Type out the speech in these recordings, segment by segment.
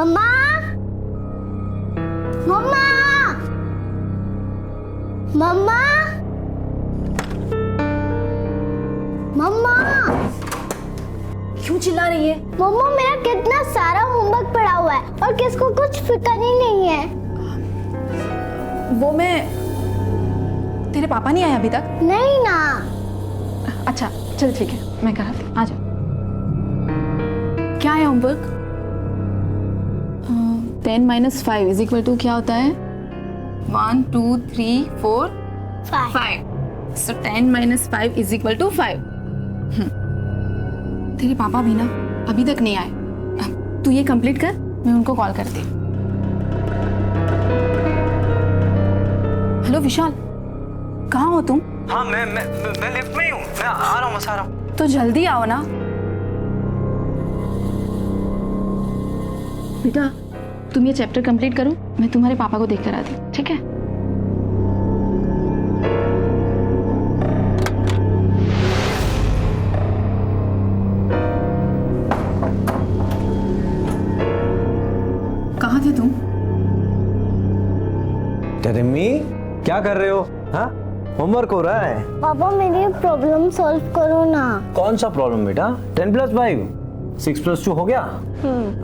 मम्मा, मम्मा, मम्मा, मम्मा। क्यों चिल्ला रही है? मम्मा मेरा कितना सारा होमवर्क पड़ा हुआ है और किसको कुछ फिक्र ही नहीं है। वो मैं, तेरे पापा नहीं आए अभी तक? नहीं ना। अच्छा चल ठीक है, मैं कराती हूँ, आ जा। क्या है होमवर्क? 10 - 5 इज इक्वल टू क्या होता है? 1 2 3 4 5। So 10 - 5 is equal to 5। तेरे पापा भी ना अभी तक नहीं आए। तू ये कंप्लीट कर, मैं उनको कॉल करती हूँ। हेलो विशाल, कहाँ हो तुम? हाँ मैं लिफ्ट में ही हूँ, मैं आ रहा हूँ, बस आ रहा हूँ। तो जल्दी आओ ना बेटा। तुम ये चैप्टर कंप्लीट करो, मैं तुम्हारे पापा को देख कर आती हूँ, ठीक है? कहाँ थे तुम? रिम्मी क्या कर रहे हो? हाँ होमवर्क हो रहा है। पापा मेरी प्रॉब्लम सॉल्व करो ना। कौन सा प्रॉब्लम बेटा? 10 + 5 6 + 2 हो गया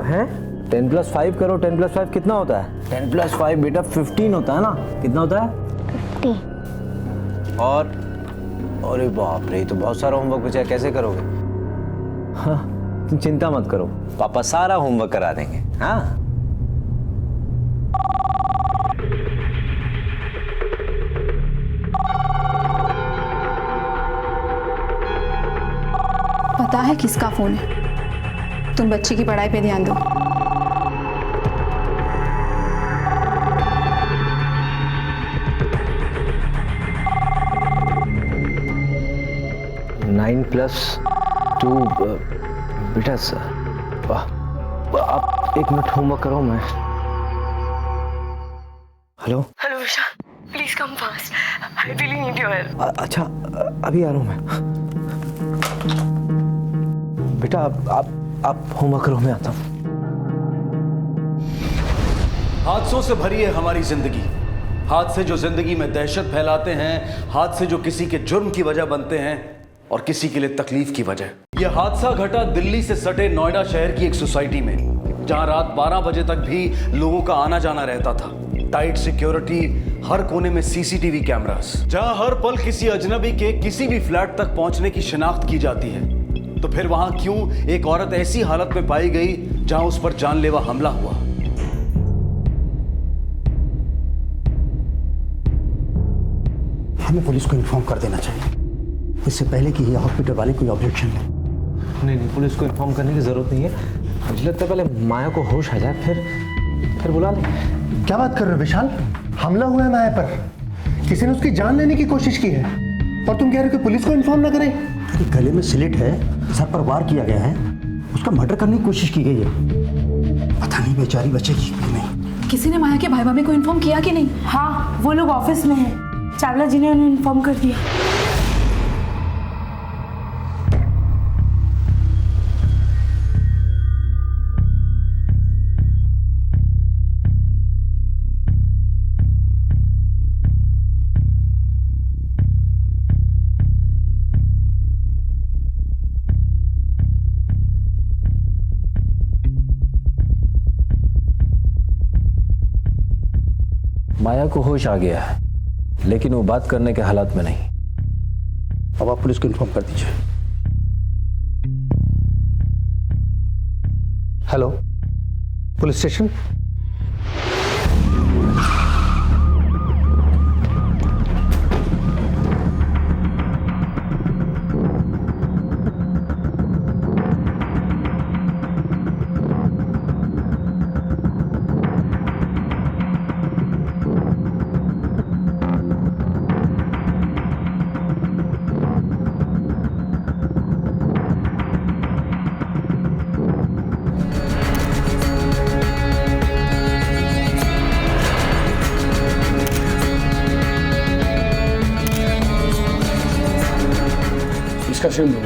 है। 10 + 5 करो, 10 + 5 कितना होता है? 10 + 5 बेटा 15 होता है ना। कितना होता है? 50। और अरे बाप रे, तो बहुत सारा होमवर्क बचा है, कैसे करोगे? हाँ तुम चिंता मत करो, पापा सारा होमवर्क करा देंगे। हाँ पता है किसका फोन है? तुम बच्चे की पढ़ाई पे ध्यान दो। नाइन +2 बेटा सर, आप 1 मिनट होमवर्क करो। मैं hello Vishal, please come fast, I really need your help. अच्छा अभी आ रहा हूँ मैं। बेटा आप होमवर्क करो, मैं आता हूँ। हादसों से भरी है हमारी जिंदगी। हादसे जो जिंदगी में दहशत फैलाते हैं, हादसे जो किसी के जुर्म की वजह बनते हैं और किसी के लिए तकलीफ की वजह। यह हादसा घटा दिल्ली से सटे नोएडा शहर की एक सोसाइटी में, जहां रात 12 बजे तक भी लोगों का आना जाना रहता था। टाइट सिक्योरिटी, हर कोने में सीसीटीवी कैमरास, जहां हर पल किसी अजनबी के किसी भी फ्लैट तक पहुंचने की शिनाख्त की जाती है। तो फिर वहां क्यों एक औरत ऐसी हालत में पाई गई जहां उस पर जानलेवा हमला हुआ? हमें पुलिस को इन्फॉर्म कर देना चाहिए, इससे पहले कि ये हॉस्पिटल वाले कोई ऑब्जेक्शन ले। नहीं पुलिस को इन्फॉर्म करने की जरूरत नहीं है। मुझे लगता है पहले माया को होश आ जाए, फिर बुला ले। क्या बात कर रहे हो विशाल? हमला हुआ है माया पर, किसी ने उसकी जान लेने की कोशिश की है और तुम कह रहे हो कि पुलिस को इन्फॉर्म ना करें? गले में स्लिट है, सर पर वार किया गया है, उसका मर्डर करने की कोशिश की गई है। पता नहीं बेचारी बचेगी कि नहीं। किसी ने माया के भाई भाभी को इन्फॉर्म किया कि नहीं? हाँ, वो लोग ऑफिस में हैं, चावला जी ने उन्हें इन्फॉर्म कर दिया। माया को होश आ गया है, लेकिन वो बात करने के हालात में नहीं। अब आप पुलिस को इन्फॉर्म कर दीजिए। Hello, police station. इसका सिम दो।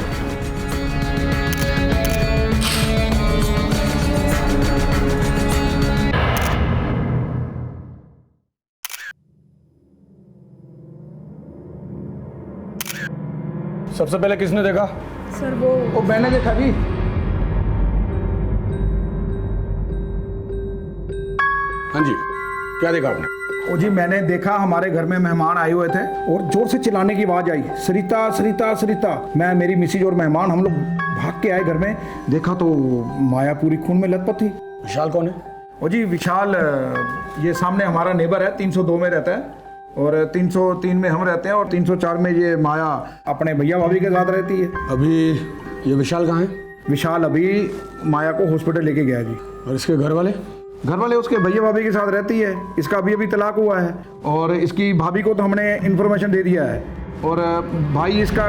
सबसे पहले किसने देखा? सर वो मैंने देखा जी। हाँ जी, क्या देखा आपने? ओ जी, मैंने देखा हमारे घर में मेहमान आए हुए थे और जोर से चिल्लाने की आवाज आई, सरिता सरिता सरिता। मैं, मेरी मिसेज और मेहमान हम लोग भाग के आए घर में, देखा तो माया पूरी खून में लथपथ थी। विशाल कौन है? ओ जी, विशाल ये सामने हमारा नेबर है, 302 में रहता है और 303 में हम रहते हैं और 304 में ये माया अपने भैया भाभी के साथ रहती है। अभी ये विशाल कहाँ है? विशाल अभी माया को हॉस्पिटल लेके गया जी। और इसके घर वाले? घर वाले उसके भैया भाभी के साथ रहती है। इसका अभी तलाक हुआ है और इसकी भाभी को तो हमने इन्फॉर्मेशन दे दिया है और भाई इसका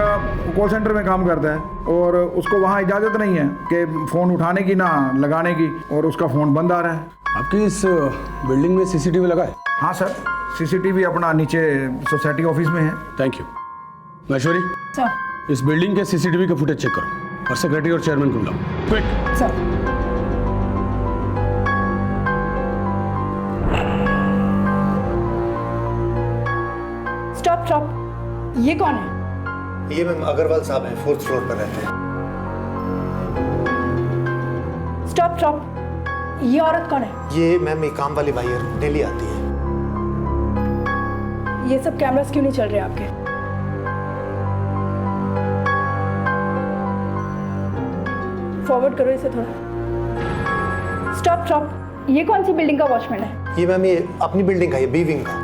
कॉल सेंटर में काम करता है और उसको वहाँ इजाज़त नहीं है कि फ़ोन उठाने की ना लगाने की, और उसका फ़ोन बंद आ रहा है। आपकी इस बिल्डिंग में सीसीटीवी लगा है? हाँ सर, सीसीटीवी अपना नीचे सोसाइटी ऑफिस में है। Thank you. महेश्वरी, सर। इस बिल्डिंग के सीसीटीवी का फुटेज चेक करो और सेक्रेटरी और चेयरमैन को बुलाओ, क्विक। सर। स्टॉप, ये कौन है? ये मैम अग्रवाल साहब हैं, 4th फ्लोर पर रहते हैं। स्टॉप, ये औरत कौन है? ये मैम एक काम वाली भाई है, डेली आती है। ये सब कैमरास क्यों नहीं चल रहे आपके? फॉरवर्ड करो इसे थोड़ा। स्टॉप, ये कौन सी बिल्डिंग का वॉचमैन है? ये मैम ये अपनी बिल्डिंग का, ये बी विंग का।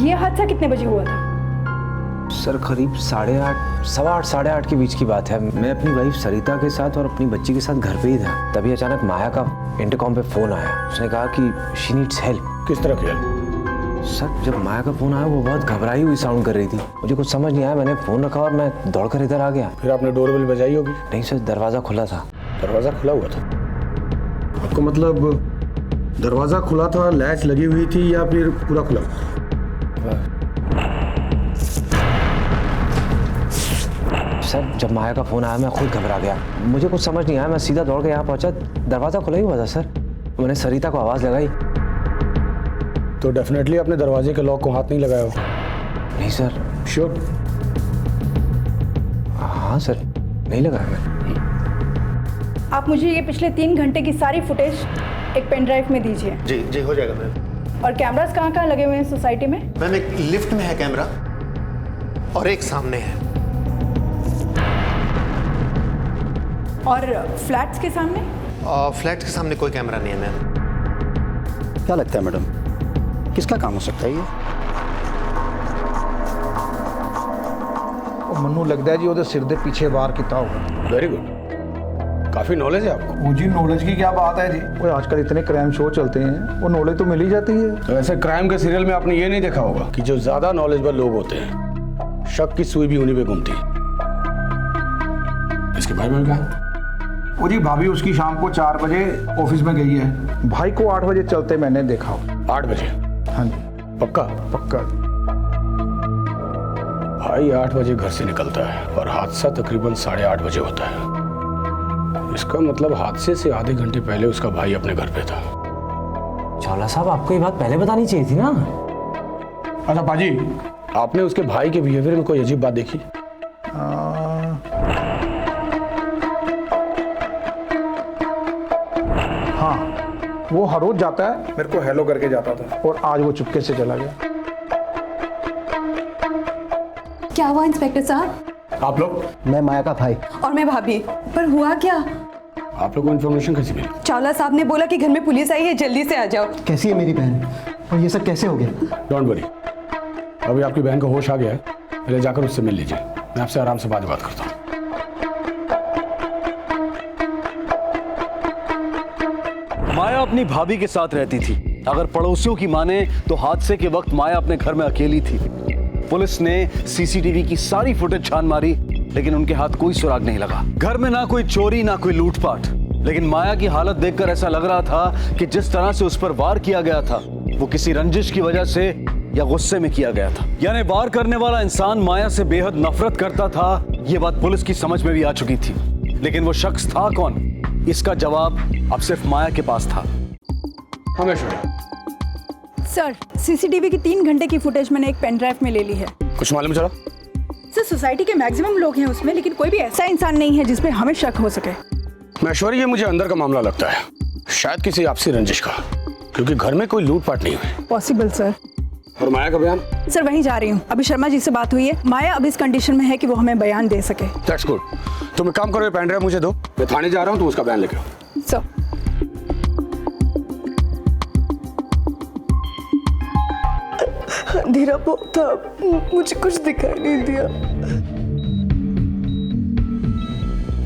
ये हादसा कितने बजे हुआ था? सर करीब 8:30, 8:15, 8:30 के बीच की बात है। मैं अपनी वाइफ सरिता के साथ और अपनी बच्ची के साथ घर पे ही था, तभी अचानक माया का इंटरकॉम पे फोन आया। उसने कहा कि शी नीड्स हेल्प। किस तरह की हेल्प? सर जब माया का फोन आया वो बहुत घबराई हुई साउंड कर रही थी। मुझे कुछ समझ नहीं आया, मैंने फोन रखा और मैं दौड़कर इधर आ गया। फिर आपने डोरबेल बजाई होगी? नहीं सर, दरवाजा खुला था। दरवाजा खुला हुआ था? आपको मतलब दरवाज़ा खुला था, लैच लगी हुई थी या फिर पूरा खुला? सर जब माया का फोन आया मैं खुद घबरा गया, मुझे कुछ समझ नहीं आया। मैं सीधा दौड़ के यहाँ पहुंचा, दरवाजा खुला ही हुआ था सर। मैंने सरिता को आवाज़ लगाई। तो डेफिनेटली आपने दरवाजे के लॉक को हाथ नहीं लगाया हो? नहीं सर। श्योर? हाँ सर, नहीं लगाया मैं। आप मुझे ये पिछले 3 घंटे की सारी फुटेज एक पेन ड्राइव में दीजिए। जी हो जाएगा मैम। और कैमरास कहाँ लगे हुए हैं सोसाइटी में? मैम एक लिफ्ट में है कैमरा और एक सामने है। और फ्लैट्स के सामने? फ्लैट के सामने कोई कैमरा नहीं है मैम। क्या लगता है मैडम, किसका काम हो सकता है ये? मनु लगता है जी वो सिर दे पीछे वार किया होगा। वेरी गुड, काफी नॉलेज है आपको। वो जी नॉलेज की क्या बात है जी, वो आजकल इतने क्राइम शो चलते हैं, वो नॉलेज तो मिल ही जाती है। तो वैसे क्राइम के सीरियल में आपने ये नहीं देखा होगा कि जो ज्यादा नॉलेजेबल लोग होते हैं शक की सुई भी उन्हीं पे घूमती है। इसके भाई बहन कहाँ है? वो जी भाभी उसकी शाम को 4 बजे ऑफिस में गई है, भाई को 8 बजे चलते मैंने देखा। 8 बजे? हाँ जी पक्का? पक्का। भाई 8 बजे घर से निकलता है और हादसा तकरीबन 8:30 बजे होता है। इसका मतलब हादसे से आधे घंटे पहले उसका भाई अपने घर पे था। चावला साहब आपको ये बात पहले बतानी चाहिए थी ना। अच्छा पाजी, आपने उसके भाई के बिहेवियर में कोई अजीब बात देखी? हाँ, वो हर रोज जाता है, मेरे को हेलो करके जाता था और आज वो चुपके से चला गया। क्या हुआ इंस्पेक्टर साहब? आप लोग? मैं माया का भाई। और मैं भाभी। पर हुआ क्या? आप लोगों को इन्फॉर्मेशन कैसी मिली? चावला साहब ने बोला कि घर में पुलिस आई है, जल्दी से आ जाओ। कैसी है मेरी बहन और ये सब कैसे हो गया? डोंट वरी, अभी आपकी बहन का होश आ गया है, पहले जाकर उससे मिल लीजिए। मैं आपसे आराम से बात करता हूँ। माया अपनी भाभी के साथ रहती थी। अगर पड़ोसियों की माने तो हादसे के वक्त माया अपने घर में अकेली थी। पुलिस ने सीसीटीवी की सारी फुटेज छान मारी, लेकिन उनके हाथ कोई सुराग नहीं लगा। घर में ना कोई चोरी ना कोई लूटपाट, लेकिन माया की हालत देखकर ऐसा लग रहा था कि जिस तरह से उस पर वार किया गया था वो किसी रंजिश की वजह से या गुस्से में किया गया था। यानी वार करने वाला इंसान माया से बेहद नफरत करता था। ये बात पुलिस की समझ में भी आ चुकी थी। लेकिन वो शख्स था कौन, इसका जवाब अब सिर्फ माया के पास था। हमेशा सर, सीसीटीवी की 3 घंटे की फुटेज मैंने एक पेन ड्राइव में ले ली है। कुछ मालूम चला? सर, सोसाइटी के मैक्सिमम लोग हैं उसमें, लेकिन कोई भी ऐसा इंसान नहीं है जिस पे हमें शक हो सके। महेश्वरी, ये मुझे अंदर का मामला लगता है, शायद किसी आपसी रंजिश का, क्योंकि घर में कोई लूटपाट नहीं हुई। Possible sir. और माया का बयान? सर, वहीं जा रही हूँ। अभी शर्मा जी से बात हुई है, माया अब इस कंडीशन में है कि वो हमें बयान दे सके। That's good. तुम एक काम करो, ये पेन ड्राइव मुझे दो, मैं थाने जा रहा हूँ, तुम उसका बयान लेके आओ। सर, अंधेरा बहुत था, मुझे कुछ दिखाई नहीं दिया।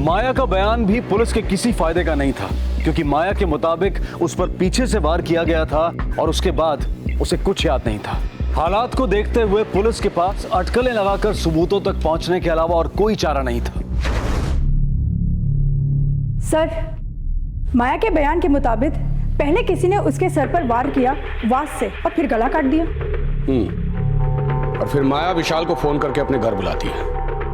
माया का बयान भी पुलिस के किसी फायदे का नहीं था, क्योंकि माया के मुताबिक उस पर पीछे से वार किया गया था और उसके बाद उसे कुछ याद नहीं था। हालात को देखते हुए पुलिस के पास अटकलें लगाकर सबूतों तक पहुंचने के अलावा और कोई चारा नहीं था। सर, माया के बयान के मुताबिक पहले किसी ने उसके सर पर वार किया वास से और फिर गला काट दिया। और फिर माया विशाल को फोन करके अपने घर बुलाती है,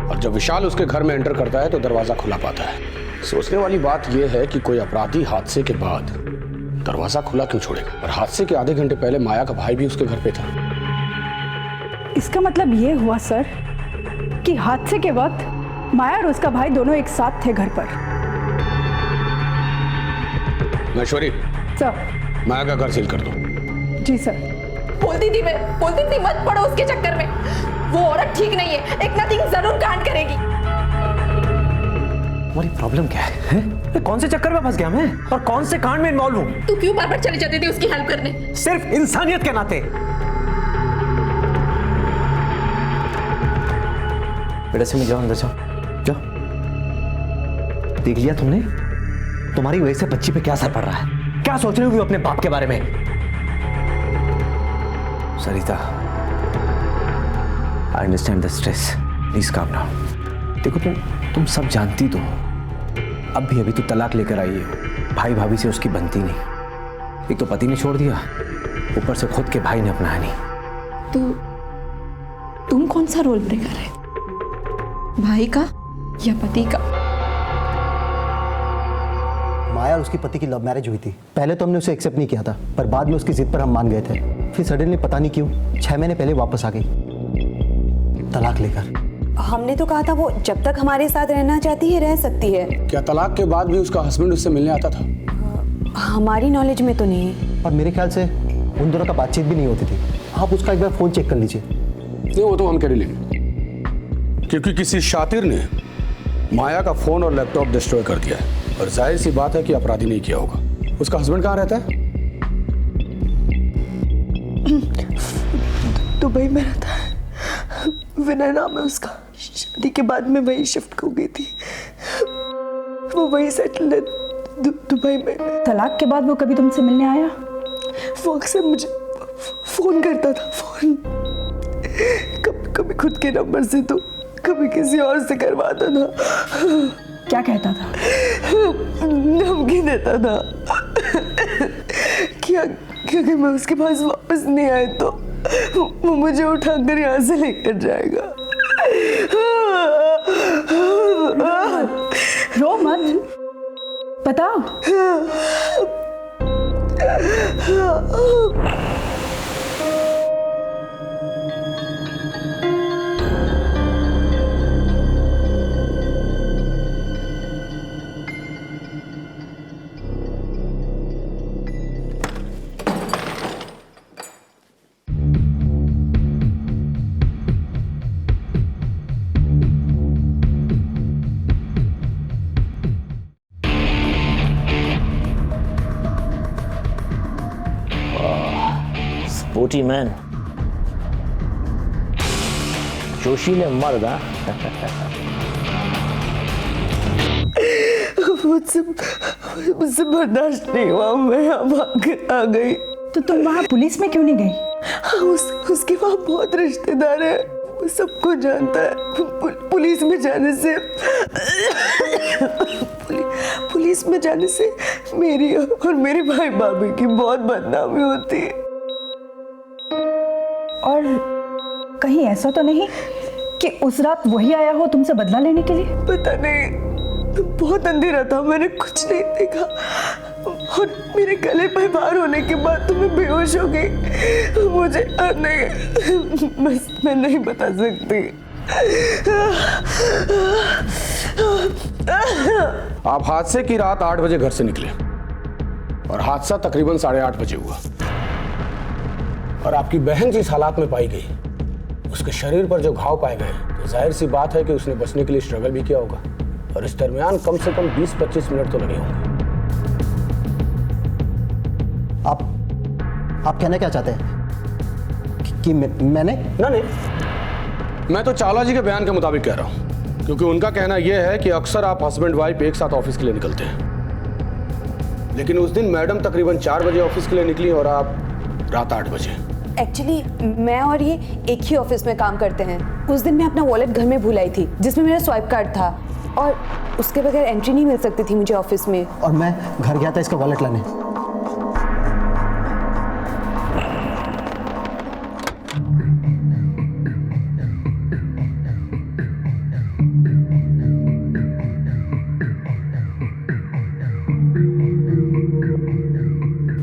और जब विशाल उसके घर में एंटर करता है तो दरवाजा खुला पाता है। सोचने वाली बात यह है कि कोई अपराधी हादसे के बाद दरवाजा खुला क्यों छोड़ेगा, और हादसे के आधे घंटे पहले माया का भाई भी उसके घर पे था। इसका मतलब ये हुआ सर कि हादसे के वक्त माया और उसका भाई दोनों एक साथ थे घर पर। महेश्वरी, सर। माया का घर सील कर दो। जी सर। बोलती थी मत पड़ो उसके चक्कर में, वो औरत ठीक नहीं है, एक ना दिन जरूर कांड करेगी। तुम्हारी प्रॉब्लम क्या है? कौन से चक्कर में फंस गया मैं, और कौन से कांड में इन्वॉल्व हूँ? तू क्यों बार-बार चले जाते थे उसकी हेल्प करने? सिर्फ इंसानियत के नाते। बेटा से मिल जाओ, अंदर जाओ, जाओ। देख लिया तुमने? तुम्हारी वजह से बच्ची पे क्या असर पड़ रहा है? क्या सोच रही हो अपने बाप के बारे में? Sarita, I understand the stress, please calm down. देखो तुम सब जानती तो हो, अब भी अभी तो तलाक लेकर आई है, भाई भाभी से उसकी बनती नहीं। एक तो पति ने छोड़ दिया, ऊपर से खुद के भाई ने अपनाया नहीं। तो तुम कौन सा रोल प्ले कर रहे, भाई का या पति का? माया और उसके पति की लव मैरिज हुई थी। पहले तो हमने उसे एक्सेप्ट नहीं किया था, पर बाद में उसकी जिद पर हम मान गए थे। फिर सडनली पता नहीं क्यों 6 महीने पहले वापस आ गई, तलाक लेकर। हमने तो कहा था वो जब तक हमारे साथ रहना चाहती है रह सकती है। क्या तलाक के बाद भी उसका हस्बैंड उससे मिलने आता था? हमारी नॉलेज में तो नहीं। और मेरे ख्याल से उन दोनों का बातचीत भी नहीं होती थी। आप उसका एक बार फोन चेक कर लीजिए। नहीं, वो तो हम कर लेंगे, क्योंकि किसी शातिर ने माया का फोन और लैपटॉप डिस्ट्रॉय कर दिया है, और जाहिर सी बात है कि अपराधी नहीं किया होगा। उसका हस्बैंड कहाँ रहता है? दुबई में रहता है, विनय नाम है उसका। शादी के बाद में वही शिफ्ट हो गई थी, वो वही सेटल है दुबई में। तलाक के बाद वो कभी तुमसे मिलने आया? वो अक्सर मुझे फोन करता था, फोन कभी खुद के नंबर से तो कभी किसी और से करवाता था। क्या कहता था? धमकी देता था कि अगर मैं उसके पास वापस नहीं आए तो वो मुझे उठाकर यहाँ से लेकर जाएगा। रो मत, बताओ। स्पोर्टी मैन, जोशीले मर्द। मुझसे बर्दाश्त नहीं हुआ, मैं यहाँ भाग आ गई। तो तुम वहाँ पुलिस में क्यों नहीं गई? उसके वहाँ बहुत रिश्तेदार है, वो सबको जानता है। पुलिस में जाने से मेरी और मेरे भाई भाभी की बहुत बदनामी होती है। और कहीं ऐसा तो नहीं कि उस रात वही आया हो तुमसे बदला लेने के लिए? पता नहीं, बहुत अंधेरा था, मैंने कुछ नहीं देखा और मेरे गले पे वार होने के बाद तो मैं बेहोश हो गई। मुझे नहीं, मैं नहीं बता सकती। आप हादसे की रात 8 बजे घर से निकले और हादसा तकरीबन 8:30 बजे हुआ। और आपकी बहन जिस हालात में पाई गई, उसके शरीर पर जो घाव पाए गए, तो जाहिर सी बात है कि उसने बचने के लिए स्ट्रगल भी किया होगा और इस दरमियान कम से कम 20-25 मिनट तो लगे होंगे। आप कहना क्या चाहते हैं कि मैंने नहीं, मैं तो चावला जी के बयान के मुताबिक कह रहा हूं, क्योंकि उनका कहना यह है कि अक्सर आप हस्बैंड वाइफ एक साथ ऑफिस के लिए निकलते हैं, लेकिन उस दिन मैडम तकरीबन 4 बजे ऑफिस के लिए निकली और आप रात 8 बजे। एक्चुअली मैं और ये एक ही ऑफिस में काम करते हैं। उस दिन मैं अपना वॉलेट घर में भूल आई थी, जिसमें मेरा स्वाइप कार्ड था और उसके बगैर एंट्री नहीं मिल सकती थी मुझे ऑफिस में। और मैं घर गया था इसका वॉलेट लाने।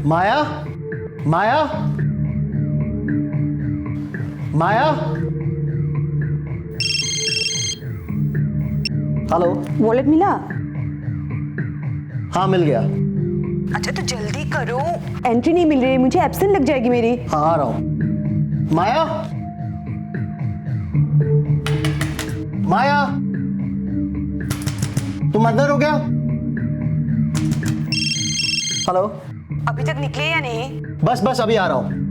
माया, माया, माया, हेलो। वॉलेट मिला? हाँ मिल गया। अच्छा तो जल्दी करो, एंट्री नहीं मिल रही, मुझे एब्सेंट लग जाएगी मेरी। हाँ आ रहा हूं। माया, माया, तुम अंदर हो क्या? हेलो। अभी तक निकले या नहीं? बस अभी आ रहा हूं।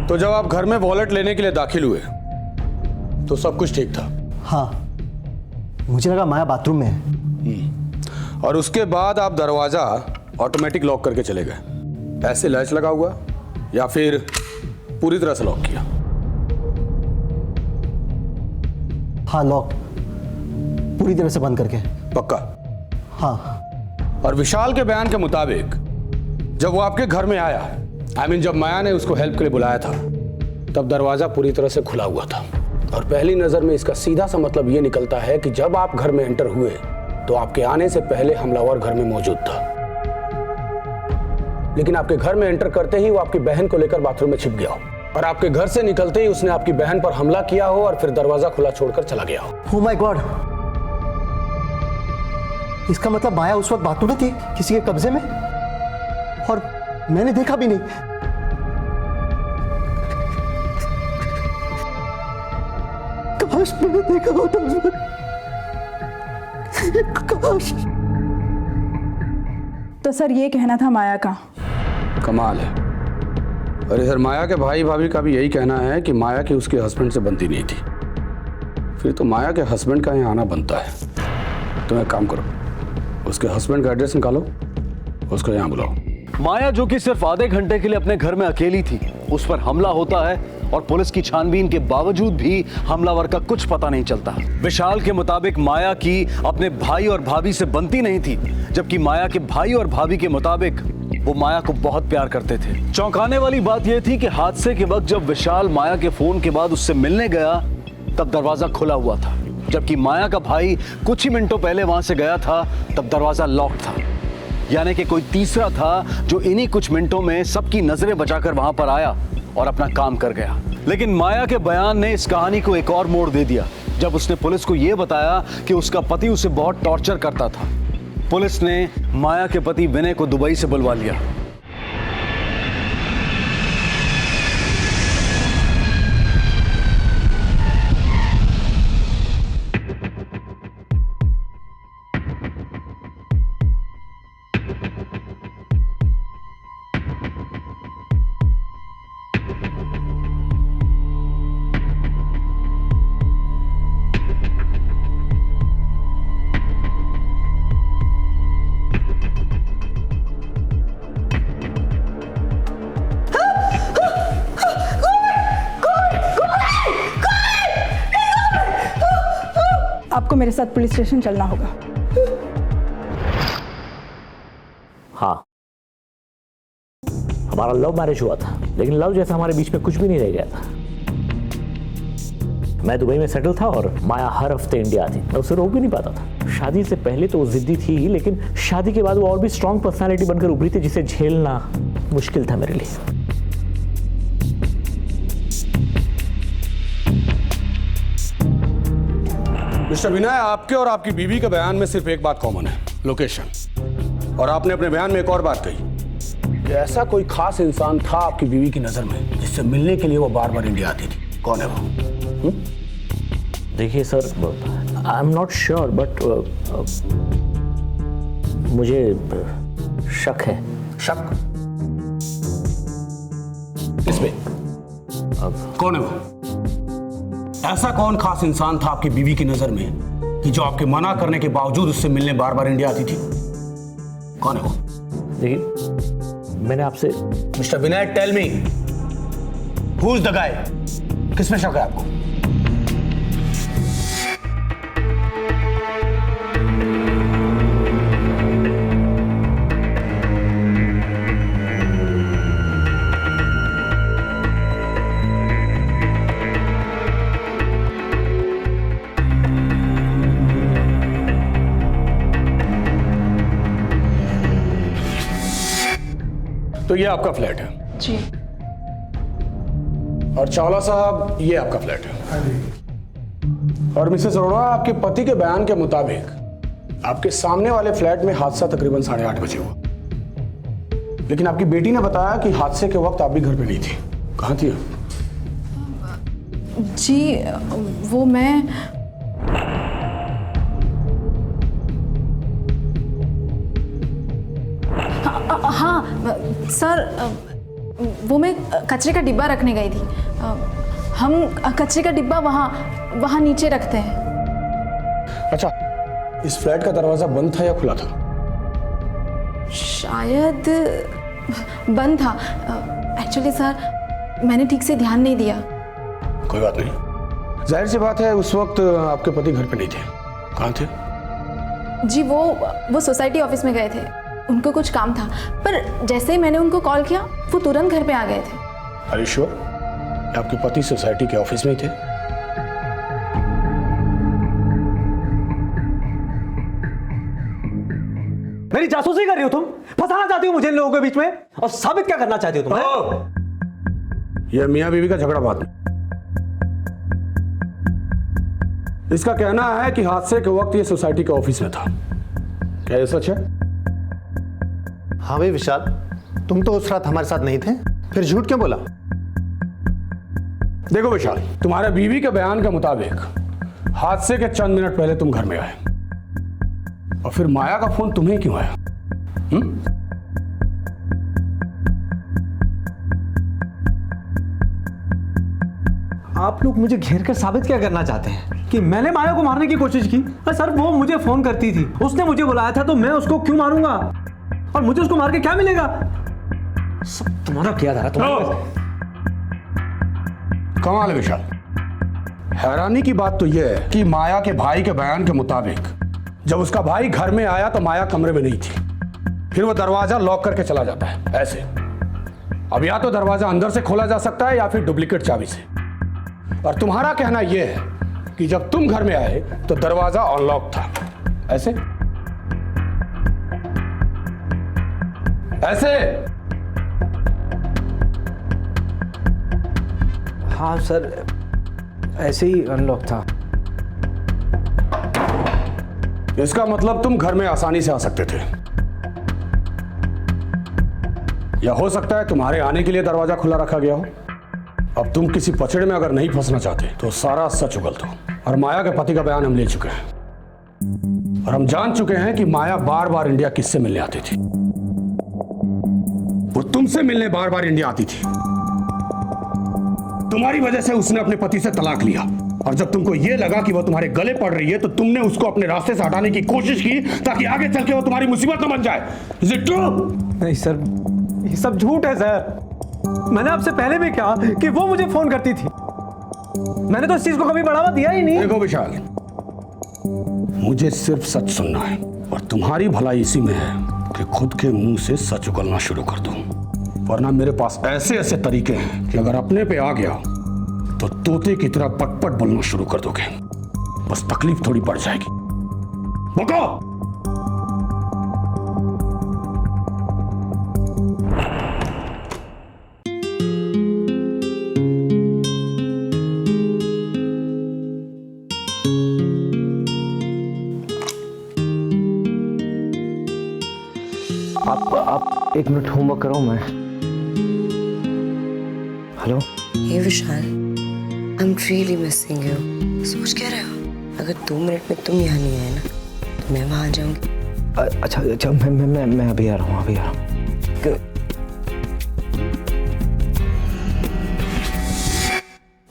तो जब आप घर में वॉलेट लेने के लिए दाखिल हुए तो सब कुछ ठीक था? हाँ, मुझे लगा माया बाथरूम में है। और उसके बाद आप दरवाजा ऑटोमेटिक लॉक करके चले गए, ऐसे लैच लगा हुआ या फिर पूरी तरह से लॉक किया? हाँ लॉक, पूरी तरह से बंद करके। पक्का? हाँ। और विशाल के बयान के मुताबिक जब वो आपके घर में आया, जब माया ने उसको हेल्प के लिए बुलाया था, तब दरवाजा पूरी तरह से खुला हुआ था। और पहली नजर में इसका सीधा सा मतलब ये निकलता है कि जब आप घर में एंटर हुए तो आपके आने से पहले हमलावर घर में मौजूद था, लेकिन आपके घर में एंटर करते ही वो आपकी बहन को लेकर बाथरूम में छिप गया हो और आपके घर से निकलते ही उसने आपकी बहन पर हमला किया हो और फिर दरवाजा खुला छोड़कर चला गया हो। ओह माय गॉड, इसका मतलब माया उस वक्त बाथरूम में थी, किसी के कब्जे में, और मैंने देखा भी नहीं। काश मैंने देखा होता उस वक्त, काश। तो सर ये कहना था माया का। कमाल है। अरे सर, माया के भाई भाभी का भी यही कहना है कि माया की उसके हस्बैंड से बनती नहीं थी। फिर तो माया के हस्बैंड का यहाँ आना बनता है। तुम एक काम करो, उसके हस्बैंड का एड्रेस निकालो, उसको यहाँ बुलाओ। माया जो कि सिर्फ आधे घंटे के लिए अपने घर में अकेली थी, उस पर हमला होता है और पुलिस की छानबीन के बावजूद भी हमलावर का कुछ पता नहीं चलता। विशाल के मुताबिक माया की अपने भाई और भाभी से बनती नहीं थी, जबकि माया के भाई और भाभी के मुताबिक वो माया को बहुत प्यार करते थे। चौंकाने वाली बात यह थी कि हादसे के वक्त जब विशाल माया के फोन के बाद उससे मिलने गया, तब दरवाजा खुला हुआ था, जबकि माया का भाई कुछ ही मिनटों पहले वहां से गया था, तब दरवाजा लॉक था। यानी कि कोई तीसरा था जो इन्हीं कुछ मिनटों में सबकी नजरें बचाकर वहां पर आया और अपना काम कर गया। लेकिन माया के बयान ने इस कहानी को एक और मोड़ दे दिया, जब उसने पुलिस को यह बताया कि उसका पति उसे बहुत टॉर्चर करता था। पुलिस ने माया के पति विनय को दुबई से बुलवा लिया। आपको मेरे साथ पुलिस स्टेशन चलना होगा। हाँ। हमारा लव मैरिज हुआ था, लेकिन लव जैसा हमारे बीच में कुछ भी नहीं रह गया था। मैं दुबई में सेटल था और माया हर हफ्ते इंडिया आती। मैं उसे रोक भी नहीं पाता था। शादी से पहले तो वो जिद्दी थी ही, लेकिन शादी के बाद वो और भी स्ट्रॉन्ग पर्सनालिटी बनकर उभरी थी, जिसे झेलना मुश्किल था मेरे लिए। मिस्टर विनय, आपके और आपकी बीवी के बयान में सिर्फ एक बात कॉमन है, लोकेशन। और आपने अपने बयान में एक और बात कही कि ऐसा कोई खास इंसान था आपकी बीवी की नजर में जिससे मिलने के लिए वो बार बार इंडिया आती थी। कौन है वो? देखिए sir, I am not sure, but मुझे शक है। शक? इसमें कौन है वो? ऐसा कौन खास इंसान था आपकी बीवी की नजर में कि जो आपके मना करने के बावजूद उससे मिलने बार बार इंडिया आती थी? कौन है वो? देखिए, मैंने आपसे mister Vinay, tell me, who is the guy? किसमें शक है आपको? तो ये आपका फ्लैट है जी। और चावला साहब, ये आपका फ्लैट है। और मिसेस अरोड़ा, आपके पति के बयान के मुताबिक आपके सामने वाले फ्लैट में हादसा तकरीबन 8:30 बजे हुआ, लेकिन आपकी बेटी ने बताया कि हादसे के वक्त आप भी घर पे नहीं थी। कहाँ थी आप? जी, वो मैं हाँ सर, वो मैं कचरे का डिब्बा रखने गई थी। हम कचरे का डिब्बा वहाँ नीचे रखते हैं। अच्छा, इस फ्लैट का दरवाजा बंद था या खुला था? शायद बंद था। एक्चुअली सर, मैंने ठीक से ध्यान नहीं दिया। कोई बात नहीं, जाहिर सी बात है उस वक्त आपके पति घर पे नहीं थे। कहाँ थे? जी, वो सोसाइटी ऑफिस में गए थे, उनको कुछ काम था। पर जैसे ही मैंने उनको कॉल किया, वो तुरंत घर पे आ गए थे। Are you sure? आपके पति सोसाइटी के ऑफिस में ही थे? मेरी जासूसी कर रही हो तुम? फंसाना चाहती हो मुझे इन लोगों के बीच में? और साबित क्या करना चाहती हो तुम? यह मियां बीवी का झगड़ा बात नहीं। इसका कहना है कि हादसे के वक्त ये सोसाइटी के ऑफिस में था। क्या ये सच है? हाँ भाई विशाल, तुम तो उस रात हमारे साथ नहीं थे, फिर झूठ क्यों बोला? देखो विशाल, तुम्हारे बीवी के बयान के मुताबिक हादसे के चंद मिनट पहले तुम घर में आए, और फिर माया का फोन तुम्हें क्यों आया? आप लोग मुझे घेर कर साबित क्या करना चाहते हैं कि मैंने माया को मारने की कोशिश की? सर, वो मुझे फोन करती थी, उसने मुझे बुलाया था, तो मैं उसको क्यों मारूंगा? और मुझे उसको मार के क्या मिलेगा? सब तुम्हारा किया था। कमाल है विशाल। हैरानी की बात तो यह है कि माया के भाई के बयान के मुताबिक जब उसका भाई घर में आया तो माया कमरे में नहीं थी। फिर वो दरवाजा लॉक करके चला जाता है ऐसे। अब या तो दरवाजा अंदर से खोला जा सकता है या फिर डुप्लीकेट चाबी से। और तुम्हारा कहना यह है कि जब तुम घर में आए तो दरवाजा अनलॉक था ऐसे ऐसे। हाँ सर, ऐसे ही अनलॉक था। इसका मतलब तुम घर में आसानी से आ सकते थे, या हो सकता है तुम्हारे आने के लिए दरवाजा खुला रखा गया हो। अब तुम किसी पचड़े में अगर नहीं फंसना चाहते तो सारा सच उगल दो। और माया के पति का बयान हम ले चुके हैं, और हम जान चुके हैं कि माया बार बार इंडिया किससे मिलने आती थी। वो तुमसे मिलने बार बार इंडिया आती थी। तुम्हारी वजह से उसने अपने पति से तलाक लिया, और जब तुमको यह लगा कि वो तुम्हारे गले पड़ रही है तो तुमने उसको अपने रास्ते से हटाने की कोशिश की ताकि आगे चल के वो तुम्हारी मुसीबत न बन जाए। Is it true? नहीं सर, ये सब झूठ है सर। मैंने आपसे पहले भी कहा कि वो मुझे फोन करती थी। मैंने तो इस चीज को कभी बढ़ावा दिया ही नहीं। देखो विशाल, मुझे सिर्फ सच सुनना है, और तुम्हारी भलाई इसी में है कि खुद के मुंह से सच उगलना शुरू कर दो। वरना मेरे पास ऐसे ऐसे तरीके हैं कि अगर अपने पे आ गया तो तोते की तरह पटपट बोलना शुरू कर दोगे। बस तकलीफ थोड़ी बढ़ जाएगी। बको! आप 1 मिनट होमवर्क करो। मैं hello hey Vishal, I am really missing you. सोच क्या रहे हो? अगर 2 मिनट में तुम यहाँ नहीं आए ना तो मैं वहाँ आ जाऊंगी। अच्छा अच्छा, मैं अभी आ रहा हूँ, अभी आ रहा हूँ।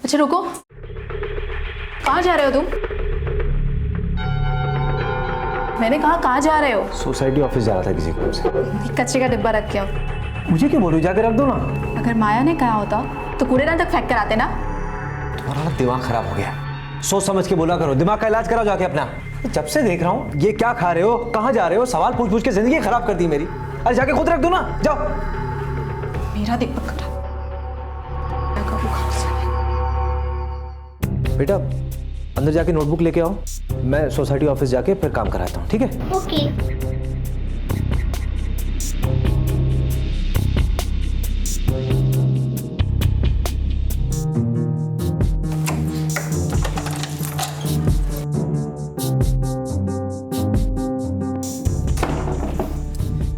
अच्छा रुको, कहाँ जा रहे हो तुम? मैंने कहा कहाँ जा रहे हो? सोसाइटी ऑफिस जा रहा था किसी काम से। कचरे का डिब्बा रख के आओ। मुझे क्यों बोलूं, जाकर रख दो ना। अगर माया ने कहा होता तो कूड़ेदान तक फेंक कर आते ना। तुम्हारा ना दिमाग खराब हो गया। सोच समझ के बोला करो, दिमाग का इलाज कराओ जाके अपना। जब से देख रहा हूँ ये क्या खा रहे हो, कहाँ जा रहे हो, सवाल पूछ पूछ के जिंदगी खराब कर दी मेरी। अरे जाके खुद रख दो ना, जाओ। मेरा दिमाग खराब। बेटा अंदर जाके नोटबुक लेके आओ, मैं सोसाइटी ऑफिस जाके फिर काम कराता हूँ, ठीक है? ओके।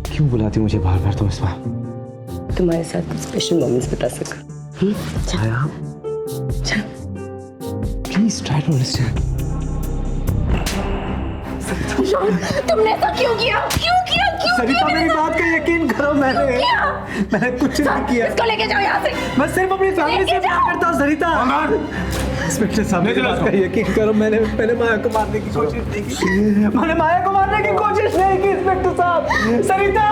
क्यों बुलाती मुझे बार बार तुम इस बार? तुम्हारे साथ कुछ स्पेशल मोमेंट्स बता सका। छाया, प्लीज ट्राई टू अंडरस्टैंड। तुमने ऐसा क्यों किया? क्यों किया? सरिता मेरी बात का यकीन करो, मैंने कुछ नहीं किया। इसको लेके जाओ यहाँ से। मैं सिर्फ अपनी फैमिली से प्यार करता हूँ सरिता। इंस्पेक्टर साहब मेरी बात का यकीन करो, मैंने माया को मारने की कोशिश नहीं की। मैंने माया को मारने की कोशिश नहीं की इंस्पेक्टर साहब। सरिता!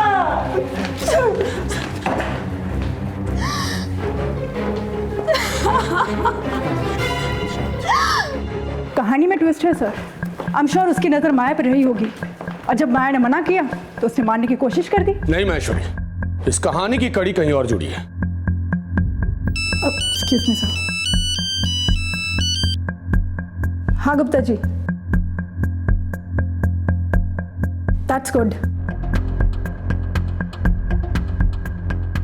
कहानी में ट्विस्ट है सर। आई एम श्योर उसकी नजर माया पर रही होगी, और जब माया ने मना किया तो उसने मारने की कोशिश कर दी। नहीं महेश्वरी, इस कहानी की कड़ी कहीं और जुड़ी है। Excuse me sir. हाँ Gupta ji, that's good.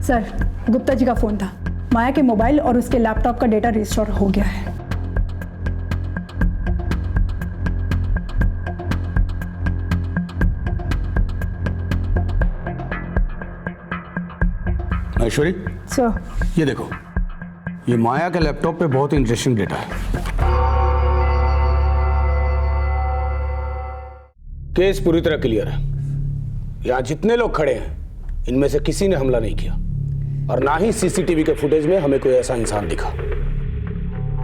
Sir Gupta ji का फोन था, माया के मोबाइल और उसके लैपटॉप का डेटा रिस्टोर हो गया है। महेश्वरी सर, ये देखो, ये माया के लैपटॉप पे बहुत इंटरेस्टिंग डेटा है। केस पूरी तरह क्लियर है। यहाँ जितने लोग खड़े हैं इनमें से किसी ने हमला नहीं किया, और ना ही सीसीटीवी के फुटेज में हमें कोई ऐसा इंसान दिखा।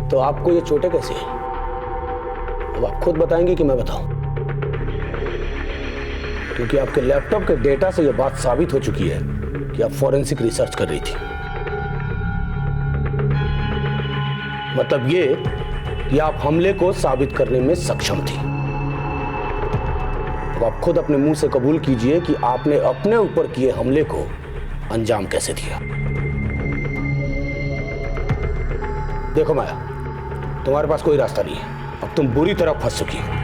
तो आपको ये चोटें कैसी हैं? अब आप खुद बताएंगे कि मैं बताऊं? क्योंकि आपके लैपटॉप के डेटा से यह बात साबित हो चुकी है कि आप फॉरेंसिक रिसर्च कर रही थी। मतलब ये कि आप हमले को साबित करने में सक्षम थी। तो आप खुद अपने मुंह से कबूल कीजिए कि आपने अपने ऊपर किए हमले को अंजाम कैसे दिया। देखो माया, तुम्हारे पास कोई रास्ता नहीं है, अब तुम बुरी तरह फंस चुकी हो।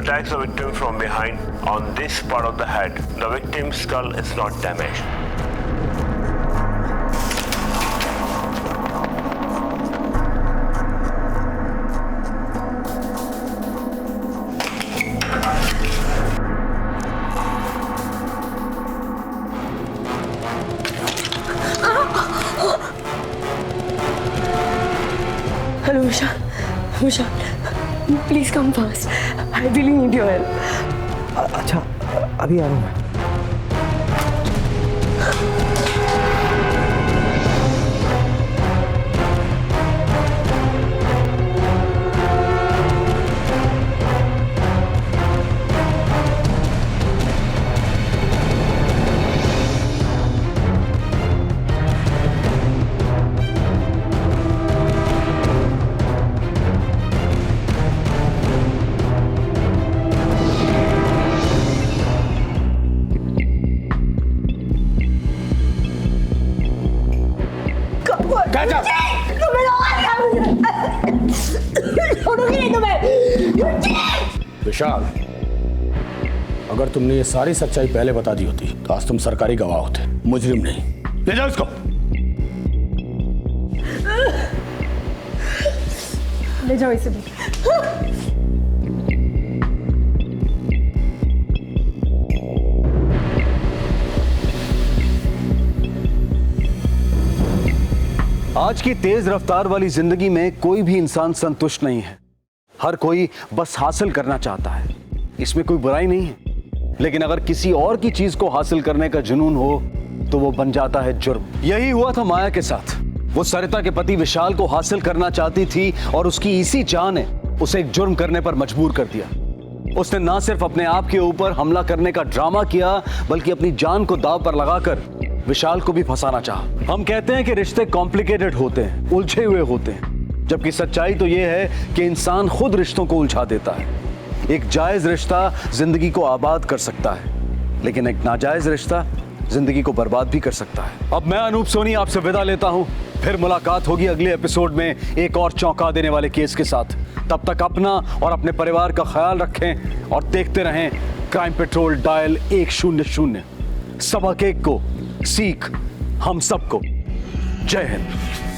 Attacks the victim from behind on this part of the head. The victim's skull is not damaged. Hello, Vishal. Vishal, please come fast. I really need your help. अच्छा अभी आ रहा हूँ मैं। छोड़ूंगी नहीं तुम्हें। विशाल, अगर तुमने ये सारी सच्चाई पहले बता दी होती तो आज तुम सरकारी गवाह होते, मुजरिम नहीं। ले जाओ इसको। ले जाओ इसे भी। आज की तेज रफ्तार वाली जिंदगी में कोई भी इंसान संतुष्ट नहीं है। हर कोई बस हासिल करना चाहता है, इसमें कोई बुराई नहीं है। लेकिन अगर किसी और की चीज को हासिल करने का जुनून हो तो वो बन जाता है जुर्म। यही हुआ था माया के साथ। वो सरिता के पति विशाल को हासिल करना चाहती थी और उसकी इसी चाह ने उसे एक जुर्म करने पर मजबूर कर दिया। उसने ना सिर्फ अपने आप के ऊपर हमला करने का ड्रामा किया, बल्कि अपनी जान को दांव पर लगाकर विशाल को भी फंसाना चाहा। हम कहते हैं कि रिश्ते कॉम्प्लिकेटेड होते हैं, उलझे हुए होते हैं, जबकि सच्चाई तो यह है कि इंसान खुद रिश्तों को उलझा देता है। एक जायज रिश्ता जिंदगी को आबाद कर सकता है, लेकिन एक नाजायज रिश्ता जिंदगी को बर्बाद भी कर सकता है। अब मैं अनूप सोनी आपसे विदा लेता हूं। फिर मुलाकात होगी अगले एपिसोड में एक और चौंका देने वाले केस के साथ। तब तक अपना और अपने परिवार का ख्याल रखें और देखते रहें क्राइम पेट्रोल डायल 100। सबक एक को, सीख हम सबको। जय हिंद।